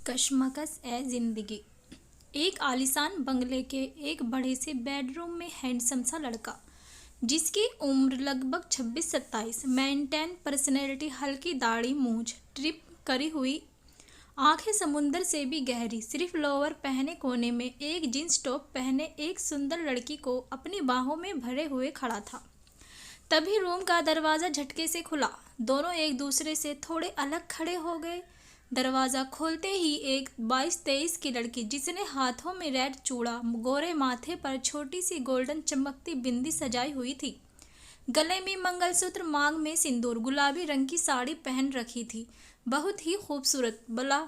कशमकश है जिंदगी। एक आलीशान बंगले के एक बड़े से बेडरूम में हैंडसम सा लड़का, जिसकी उम्र लगभग 26-27, मेंटेन पर्सनैलिटी, हल्की दाढ़ी, मूंछ, ट्रिप करी हुई आंखें समुंदर से भी गहरी, सिर्फ लोअर पहने कोने में एक जींस टॉप पहने एक सुंदर लड़की को अपनी बाहों में भरे हुए खड़ा था। तभी रूम का दरवाज़ा झटके से खुला। दोनों एक दूसरे से थोड़े अलग खड़े हो गए। दरवाज़ा खोलते ही एक 22-23 की लड़की, जिसने हाथों में रेड चूड़ा, गोरे माथे पर छोटी सी गोल्डन चमकती बिंदी सजाई हुई थी, गले में मंगलसूत्र, मांग में सिंदूर, गुलाबी रंग की साड़ी पहन रखी थी, बहुत ही खूबसूरत, भला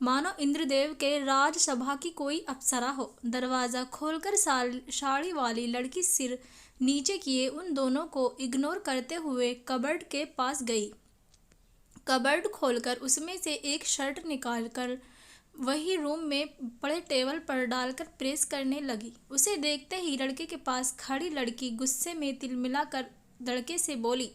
मानो इंद्रदेव के राजसभा की कोई अप्सरा हो। दरवाज़ा खोलकर साड़ी वाली लड़की सिर नीचे किए उन दोनों को इग्नोर करते हुए कबर्ड के पास गई। कबर्ड खोलकर उसमें से एक शर्ट निकालकर वही रूम में पड़े टेबल पर डालकर प्रेस करने लगी। उसे देखते ही लड़के के पास खड़ी लड़की गुस्से में तिलमिलाकर लड़के से बोली,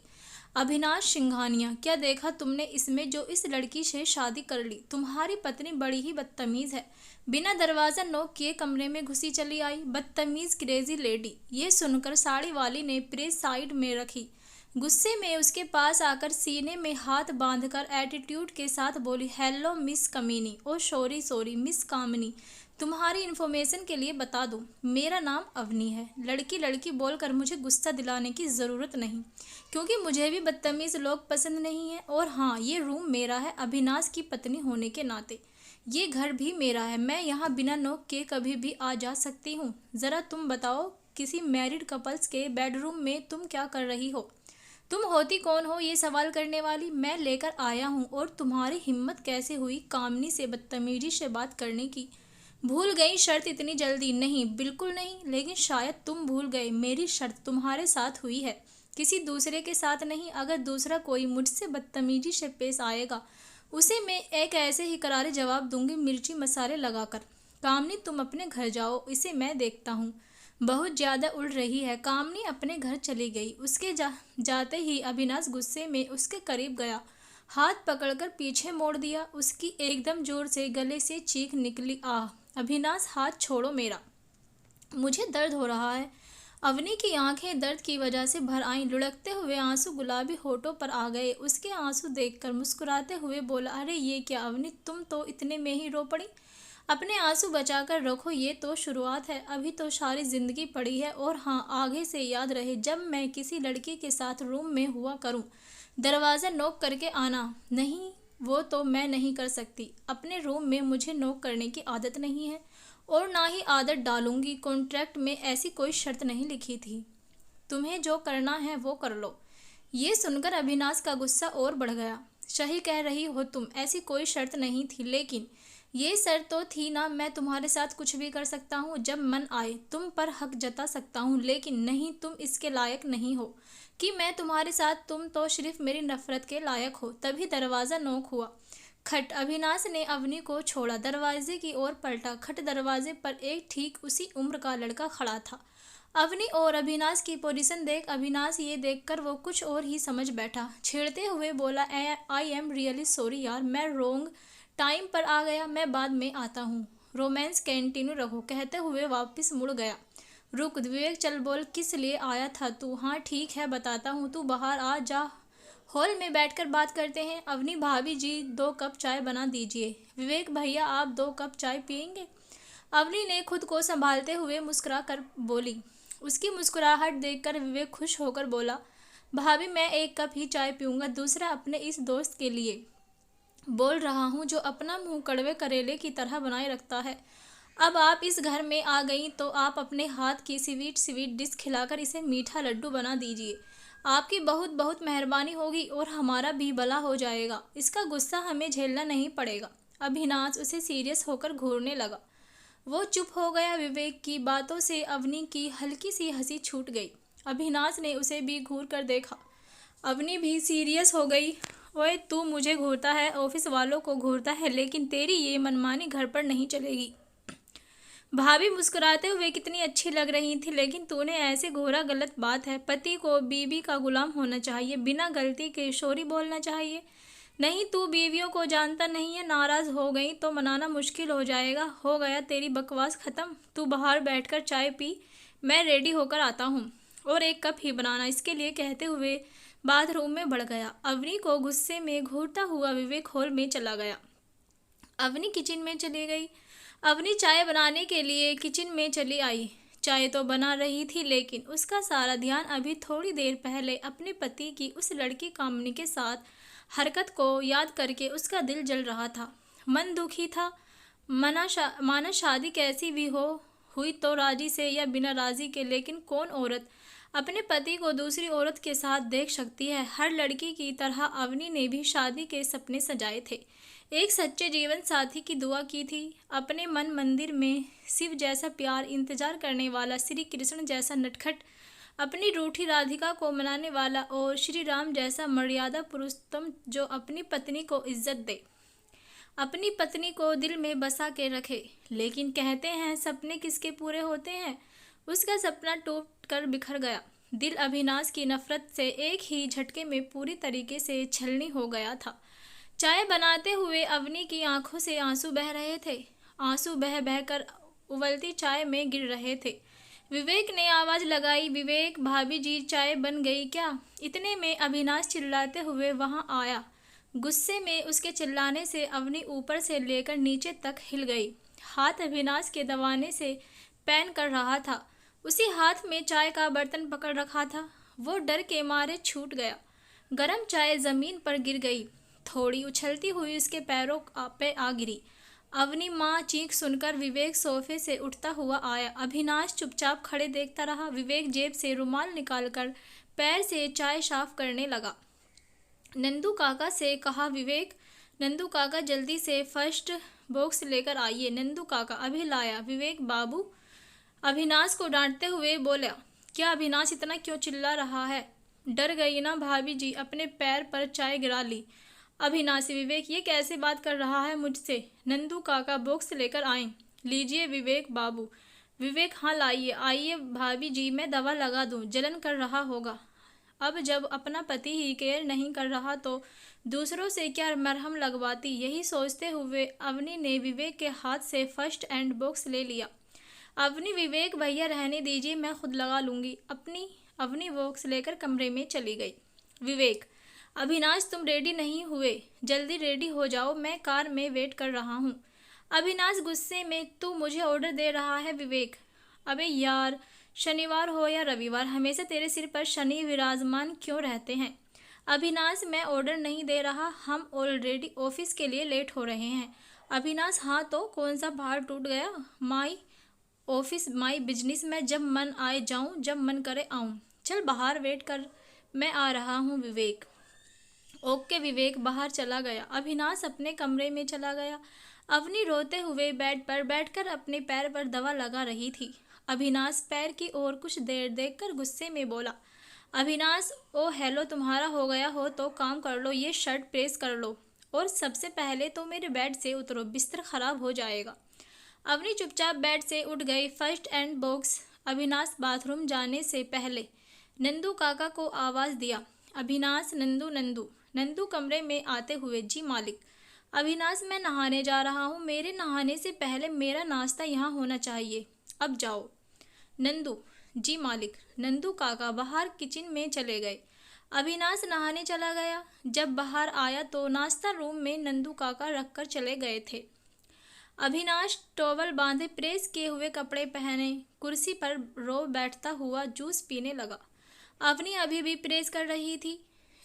अविनाश सिंघानिया, क्या देखा तुमने इसमें जो इस लड़की से शादी कर ली? तुम्हारी पत्नी बड़ी ही बदतमीज है। बिना दरवाज़ा नॉक किए कमरे में घुसी चली आई। बदतमीज क्रेजी लेडी। ये सुनकर साड़ी वाली ने प्रेस साइड में रखी, गुस्से में उसके पास आकर सीने में हाथ बांधकर एटीट्यूड के साथ बोली, हेलो मिस कमीनी। ओ सॉरी मिस कामनी, तुम्हारी इन्फॉर्मेशन के लिए बता दूं, मेरा नाम अवनी है। लड़की बोलकर मुझे गुस्सा दिलाने की ज़रूरत नहीं, क्योंकि मुझे भी बदतमीज़ लोग पसंद नहीं है। और हाँ, ये रूम मेरा है अविनाश की पत्नी होने के नाते। ये घर भी मेरा है। मैं यहाँ बिना नॉक के कभी भी आ जा सकती हूँ। ज़रा तुम बताओ, किसी मैरिड कपल्स के बेडरूम में तुम क्या कर रही हो? तुम होती कौन हो ये सवाल करने वाली? मैं लेकर आया हूँ। और तुम्हारी हिम्मत कैसे हुई कामनी से बदतमीजी से बात करने की? भूल गई शर्त इतनी जल्दी? नहीं, बिल्कुल नहीं, लेकिन शायद तुम भूल गए, मेरी शर्त तुम्हारे साथ हुई है, किसी दूसरे के साथ नहीं। अगर दूसरा कोई मुझसे बदतमीजी से पेश आएगा, उसे मैं एक ऐसे ही करारे जवाब दूंगी, मिर्ची मसाले लगाकर। कामनी, तुम अपने घर जाओ, इसे मैं देखता हूँ। बहुत ज़्यादा उड़ रही है। कामनी अपने घर चली गई। उसके जाते ही अविनाश गुस्से में उसके करीब गया, हाथ पकड़कर पीछे मोड़ दिया। उसकी एकदम जोर से गले से चीख निकली, आह! अविनाश, हाथ छोड़ो मेरा, मुझे दर्द हो रहा है। अवनी की आंखें दर्द की वजह से भर आईं। लुढ़कते हुए आंसू गुलाबी होठों पर आ गए। उसके आंसू देखकर मुस्कुराते हुए बोला, अरे ये क्या अवनी, तुम तो इतने में ही रो पड़ी। अपने आंसू बचाकर रखो, ये तो शुरुआत है, अभी तो सारी जिंदगी पड़ी है। और हाँ, आगे से याद रहे, जब मैं किसी लड़की के साथ रूम में हुआ करूँ, दरवाज़ा नॉक करके आना। नहीं, वो तो मैं नहीं कर सकती। अपने रूम में मुझे नॉक करने की आदत नहीं है, और ना ही आदत डालूंगी। कॉन्ट्रैक्ट में ऐसी कोई शर्त नहीं लिखी थी। तुम्हें जो करना है वो कर लो। ये सुनकर अविनाश का गुस्सा और बढ़ गया। सही कह रही हो तुम, ऐसी कोई शर्त नहीं थी, लेकिन ये शर्त तो थी ना, मैं तुम्हारे साथ कुछ भी कर सकता हूँ, जब मन आए तुम पर हक जता सकता हूँ। लेकिन नहीं, तुम इसके लायक नहीं हो कि मैं तुम्हारे साथ, तुम तो सिर्फ मेरी नफरत के लायक हो। तभी दरवाज़ा नॉक हुआ। खट। अविनाश ने अवनी को छोड़ा, दरवाजे की ओर पलटा। खट। दरवाजे पर एक ठीक उसी उम्र का लड़का खड़ा था। अवनी और अविनाश की पोजीशन देख अविनाश ये देखकर वो कुछ और ही समझ बैठा। छेड़ते हुए बोला, आई एम रियली सॉरी यार, मैं रॉन्ग टाइम पर आ गया, मैं बाद में आता हूँ। रोमांस कंटिन्यू रखो, कहते हुए वापस मुड़ गया। रुक विवेक, चल बोल, किस लिए आया था तू? हाँ ठीक है, बताता हूँ, तू बाहर आ जा, हॉल में बैठकर बात करते हैं। अवनी भाभी जी, 2 कप चाय बना दीजिए। विवेक भैया, आप 2 कप चाय पियेंगे? अवनी ने खुद को संभालते हुए मुस्कुरा कर बोली। उसकी मुस्कुराहट देखकर विवेक खुश होकर बोला, भाभी मैं 1 कप ही चाय पीऊँगा, दूसरा अपने इस दोस्त के लिए बोल रहा हूँ जो अपना मुंह कड़वे करेले की तरह बनाए रखता है। अब आप इस घर में आ गई तो आप अपने हाथ की स्वीट डिश खिलाकर इसे मीठा लड्डू बना दीजिए। आपकी बहुत बहुत मेहरबानी होगी और हमारा भी भला हो जाएगा। इसका गुस्सा हमें झेलना नहीं पड़ेगा। अविनाश उसे सीरियस होकर घूरने लगा। वो चुप हो गया। विवेक की बातों से अवनी की हल्की सी हंसी छूट गई। अविनाश ने उसे भी घूर कर देखा। अवनी भी सीरियस हो गई। ओए, तू मुझे घूरता है, ऑफिस वालों को घूरता है, लेकिन तेरी ये मनमानी घर पर नहीं चलेगी। भाभी मुस्कुराते हुए, कितनी अच्छी लग रही थी, लेकिन तूने ऐसे घोरा, गलत बात है। पति को बीबी का गुलाम होना चाहिए, बिना गलती के सॉरी बोलना चाहिए। नहीं, तू बीवियों को जानता नहीं है, नाराज हो गई तो मनाना मुश्किल हो जाएगा। हो गया तेरी बकवास खत्म, तू बाहर बैठकर चाय पी, मैं रेडी होकर आता हूँ, और एक कप ही बनाना, इसके लिए कहते हुए बाथरूम में बढ़ गया। अवनी को गुस्से में घूरता हुआ विवेक हॉल में चला गया। अवनी किचन में चली गई। अवनी चाय बनाने के लिए किचन में चली आई। चाय तो बना रही थी, लेकिन उसका सारा ध्यान अभी थोड़ी देर पहले अपने पति की उस लड़की कामनी के साथ हरकत को याद करके उसका दिल जल रहा था, मन दुखी था। माना शादी कैसी भी हो, हुई तो राजी से या बिना राजी के, लेकिन कौन औरत अपने पति को दूसरी औरत के साथ देख सकती है। हर लड़की की तरह अवनी ने भी शादी के सपने सजाए थे, एक सच्चे जीवन साथी की दुआ की थी, अपने मन मंदिर में शिव जैसा प्यार इंतजार करने वाला, श्री कृष्ण जैसा नटखट अपनी रूठी राधिका को मनाने वाला, और श्री राम जैसा मर्यादा पुरुषोत्तम जो अपनी पत्नी को इज्जत दे, अपनी पत्नी को दिल में बसा के रखे। लेकिन कहते हैं सपने किसके पूरे होते हैं। उसका सपना टूट कर बिखर गया। दिल अभिनाश की नफरत से एक ही झटके में पूरी तरीके से छलनी हो गया था। चाय बनाते हुए अवनी की आंखों से आंसू बह रहे थे। आंसू बह बह कर उबलती चाय में गिर रहे थे। विवेक ने आवाज लगाई, विवेक भाभी जी चाय बन गई क्या? इतने में अभिनाश चिल्लाते हुए वहां आया। गुस्से में उसके चिल्लाने से अवनी ऊपर से लेकर नीचे तक हिल गई। हाथ अभिनाश के दबाने से पैन कर रहा था। उसी हाथ में चाय का बर्तन पकड़ रखा था। वो डर के मारे छूट गया। गरम चाय जमीन पर गिर गई, थोड़ी उछलती हुई उसके पैरों पे आ गिरी। अवनी माँ चीख सुनकर विवेक सोफे से उठता हुआ आया। अभिनाश चुपचाप खड़े देखता रहा। विवेक जेब से रुमाल निकालकर पैर से चाय साफ करने लगा। नंदू काका से कहा, विवेक, नंदू काका जल्दी से फर्स्ट बॉक्स लेकर आइए। नंदू काका अभी लाया। विवेक बाबू अभिनाश को डांटते हुए बोला, क्या अभिनाश इतना क्यों चिल्ला रहा है? डर गई ना भाभी जी, अपने पैर पर चाय गिरा ली। अभिनाश, विवेक ये कैसे बात कर रहा है मुझसे? नंदू काका बॉक्स लेकर आए। लीजिए विवेक बाबू। विवेक, हाँ लाइए। आइए भाभी जी, मैं दवा लगा दूं, जलन कर रहा होगा। अब जब अपना पति ही केयर नहीं कर रहा तो दूसरों से क्या मरहम लगवाती। यही सोचते हुए अवनी ने विवेक के हाथ से फर्स्ट एंड बॉक्स ले लिया। अवनी, विवेक भैया रहने दीजिए, मैं खुद लगा लूँगी। अवनी बॉक्स लेकर कमरे में चली गई। विवेक, अभिनाश तुम रेडी नहीं हुए, जल्दी रेडी हो जाओ, मैं कार में वेट कर रहा हूँ। अभिनाश गुस्से में, तू मुझे ऑर्डर दे रहा है विवेक? अबे यार, शनिवार हो या रविवार, हमेशा तेरे सिर पर शनि विराजमान क्यों रहते हैं? अभिनाश, मैं ऑर्डर नहीं दे रहा, हम ऑलरेडी ऑफिस के लिए लेट हो रहे हैं। अभिनाश, हाँ तो कौन सा पहाड़ टूट गया? माई ऑफिस माई बिजनेस, मैं जब मन आए जाऊँ, जब मन करे आऊँ। चल बाहर वेट कर, मैं आ रहा हूँ। विवेक, ओके। विवेक बाहर चला गया। अभिनाश अपने कमरे में चला गया। अवनी रोते हुए बेड पर बैठकर अपने पैर पर दवा लगा रही थी। अभिनाश पैर की ओर कुछ देर देखकर गुस्से में बोला, अभिनाश, ओ हेलो, तुम्हारा हो गया हो तो काम कर लो, ये शर्ट प्रेस कर लो, और सबसे पहले तो मेरे बेड से उतरो, बिस्तर खराब हो जाएगा। अवनी चुपचाप बेड से उठ गई। First and box. Abhinash bathroom जाने से पहले नंदू काका को आवाज़ दिया, अभिनाश, नंदू। नंदू कमरे में आते हुए, जी मालिक। अभिनाश, मैं नहाने जा रहा हूँ, मेरे नहाने से पहले मेरा नाश्ता यहाँ होना चाहिए, अब जाओ। नंदू, जी मालिक। नंदू काका बाहर किचन में चले गए। अभिनाश नहाने चला गया। जब बाहर आया तो नाश्ता रूम में नंदू काका रखकर चले गए थे। अभिनाश टॉवल बांधे, प्रेस किए हुए कपड़े पहने, कुर्सी पर रो बैठता हुआ जूस पीने लगा। अवनी अभी भी प्रेस कर रही थी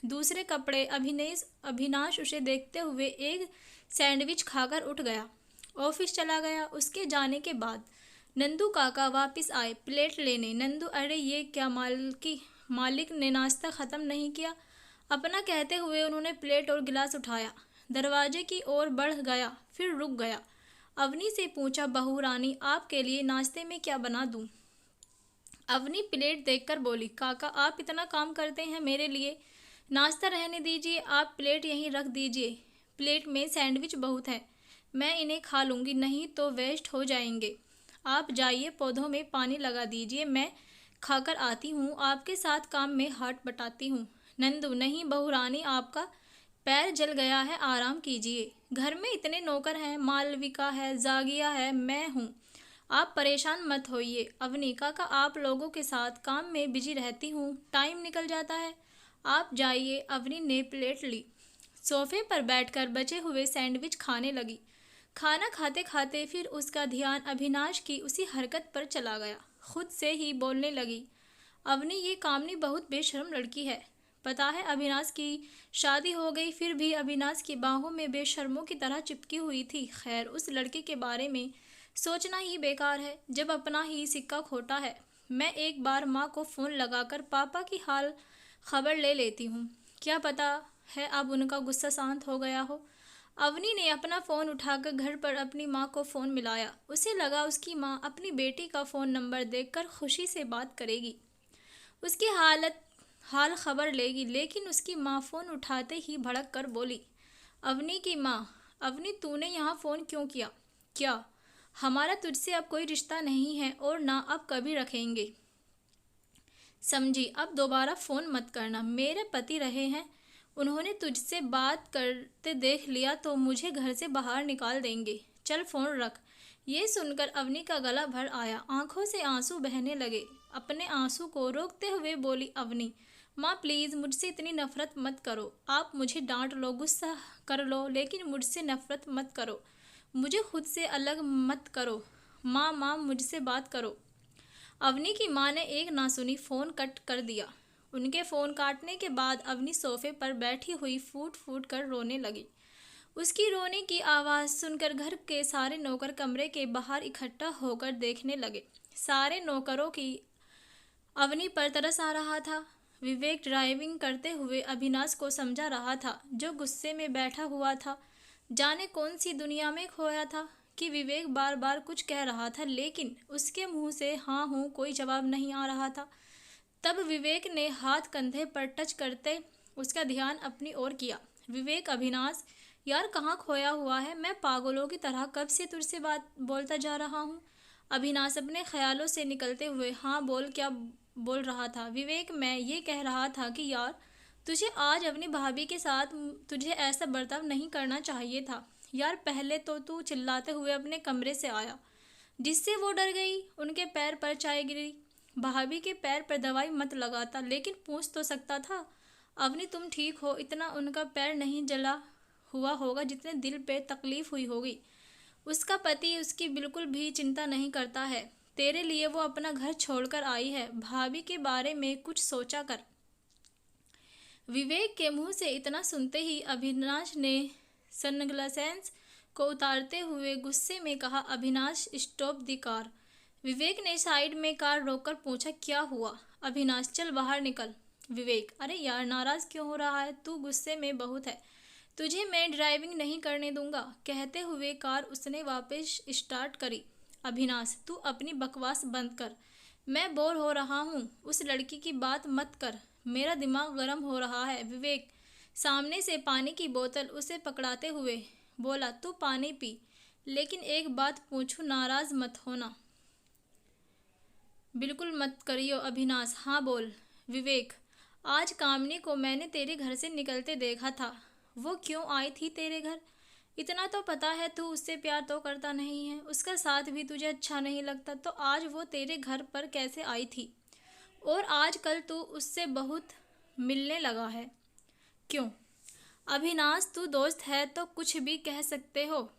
दूसरे कपड़े। अभिनाश उसे देखते हुए एक सैंडविच खाकर उठ गया, ऑफिस चला गया। उसके जाने के बाद नंदू काका वापस आए प्लेट लेने। नंदू, अरे ये क्या मालिक ने नाश्ता ख़त्म नहीं किया, अपना कहते हुए उन्होंने प्लेट और गिलास उठाया, दरवाजे की ओर बढ़ गया, फिर रुक गया। अवनी से पूछा, बहू रानी, आपके लिए नाश्ते में क्या बना दूं? अवनी प्लेट देखकर बोली, काका आप इतना काम करते हैं मेरे लिए, नाश्ता रहने दीजिए, आप प्लेट यहीं रख दीजिए। प्लेट में सैंडविच बहुत है, मैं इन्हें खा लूँगी, नहीं तो वेस्ट हो जाएंगे। आप जाइए, पौधों में पानी लगा दीजिए, मैं खाकर आती हूँ, आपके साथ काम में हाथ बटाती हूँ। नंदू, नहीं बहू रानी, आपका पैर जल गया है, आराम कीजिए। घर में इतने नौकर हैं, मालविका है, जागिया है, मैं हूँ। आप परेशान मत होइए अवनी। काका आप लोगों के साथ काम में बिजी रहती हूँ, टाइम निकल जाता है। आप जाइए। अवनी ने प्लेट ली, सोफे पर बैठकर बचे हुए सैंडविच खाने लगी। खाना खाते खाते फिर उसका ध्यान अविनाश की उसी हरकत पर चला गया। खुद से ही बोलने लगी, अवनी ये कामनी बहुत बेशर्म लड़की है। पता है अविनाश की शादी हो गई, फिर भी अविनाश की बाहों में बेशर्मों की तरह चिपकी हुई थी। खैर उस लड़के के बारे में सोचना ही बेकार है जब अपना ही सिक्का खोटा है। मैं एक बार माँ को फ़ोन लगाकर पापा की हाल खबर ले लेती हूँ। क्या पता है अब उनका गुस्सा शांत हो गया हो। अवनी ने अपना फ़ोन उठाकर घर पर अपनी माँ को फ़ोन मिलाया। उसे लगा उसकी माँ अपनी बेटी का फ़ोन नंबर देखकर खुशी से बात करेगी, उसकी हाल खबर लेगी। लेकिन उसकी माँ फ़ोन उठाते ही भड़क कर बोली, अवनी की माँ, अवनी तूने यहाँ फ़ोन क्यों किया? क्या हमारा तुझसे अब कोई रिश्ता नहीं है और ना अब कभी रखेंगे, समझी? अब दोबारा फ़ोन मत करना। मेरे पति रहे हैं, उन्होंने तुझसे बात करते देख लिया तो मुझे घर से बाहर निकाल देंगे। चल फ़ोन रख। ये सुनकर अवनी का गला भर आया, आंखों से आंसू बहने लगे। अपने आंसू को रोकते हुए बोली अवनी, माँ प्लीज़ मुझसे इतनी नफ़रत मत करो। आप मुझे डांट लो, गुस्सा कर लो, लेकिन मुझसे नफ़रत मत करो। मुझे खुद से अलग मत करो। माँ मुझसे बात करो। अवनी की माँ ने एक ना सुनी फ़ोन कट कर दिया। उनके फ़ोन काटने के बाद अवनी सोफे पर बैठी हुई फूट फूट कर रोने लगी। उसकी रोने की आवाज़ सुनकर घर के सारे नौकर कमरे के बाहर इकट्ठा होकर देखने लगे। सारे नौकरों की अवनी पर तरस आ रहा था। विवेक ड्राइविंग करते हुए अविनाश को समझा रहा था, जो गुस्से में बैठा हुआ था। जाने कौन सी दुनिया में खोया था कि विवेक बार बार कुछ कह रहा था, लेकिन उसके मुंह से हाँ हूँ कोई जवाब नहीं आ रहा था। तब विवेक ने हाथ कंधे पर टच करते उसका ध्यान अपनी ओर किया। विवेक, अविनाश यार कहाँ खोया हुआ है? मैं पागलों की तरह कब से तुझसे बात बोलता जा रहा हूँ। अविनाश अपने ख्यालों से निकलते हुए, हाँ बोल, क्या बोल रहा था? विवेक, मैं ये कह रहा था कि यार तुझे आज अपनी भाभी के साथ तुझे ऐसा बर्ताव नहीं करना चाहिए था यार। पहले तो तू चिल्लाते हुए अपने कमरे से आया, जिससे वो डर गई। उनके पैर पर चाय गिरी। भाभी के पैर पर दवाई मत लगाता, लेकिन पूछ तो सकता था, अवनी तुम ठीक हो? इतना उनका पैर नहीं जला हुआ होगा जितने दिल पे तकलीफ हुई होगी। उसका पति उसकी बिल्कुल भी चिंता नहीं करता है। तेरे लिए वो अपना घर छोड़कर आई है। भाभी के बारे में कुछ सोचा कर। विवेक के मुंह से इतना सुनते ही अविनाश ने सनग्लासेस को उतारते हुए गुस्से में कहा, अविनाश स्टॉप द कार। विवेक ने साइड में कार रोककर पूछा, क्या हुआ? अविनाश, चल बाहर निकल। विवेक, अरे यार नाराज़ क्यों हो रहा है? तू गुस्से में बहुत है, तुझे मैं ड्राइविंग नहीं करने दूंगा। कहते हुए कार उसने वापस स्टार्ट करी। अविनाश, तू अपनी बकवास बंद कर, मैं बोर हो रहा हूँ। उस लड़की की बात मत कर, मेरा दिमाग गर्म हो रहा है। विवेक सामने से पानी की बोतल उसे पकड़ाते हुए बोला, तू पानी पी, लेकिन एक बात पूछूं, नाराज़ मत होना। बिल्कुल मत करियो अविनाश। हाँ बोल। विवेक, आज कामनी को मैंने तेरे घर से निकलते देखा था। वो क्यों आई थी तेरे घर? इतना तो पता है तू उससे प्यार तो करता नहीं है, उसका साथ भी तुझे अच्छा नहीं लगता, तो आज वो तेरे घर पर कैसे आई थी? और आजकल तू उससे बहुत मिलने लगा है, क्यों? अविनाश, तू दोस्त है तो कुछ भी कह सकते हो।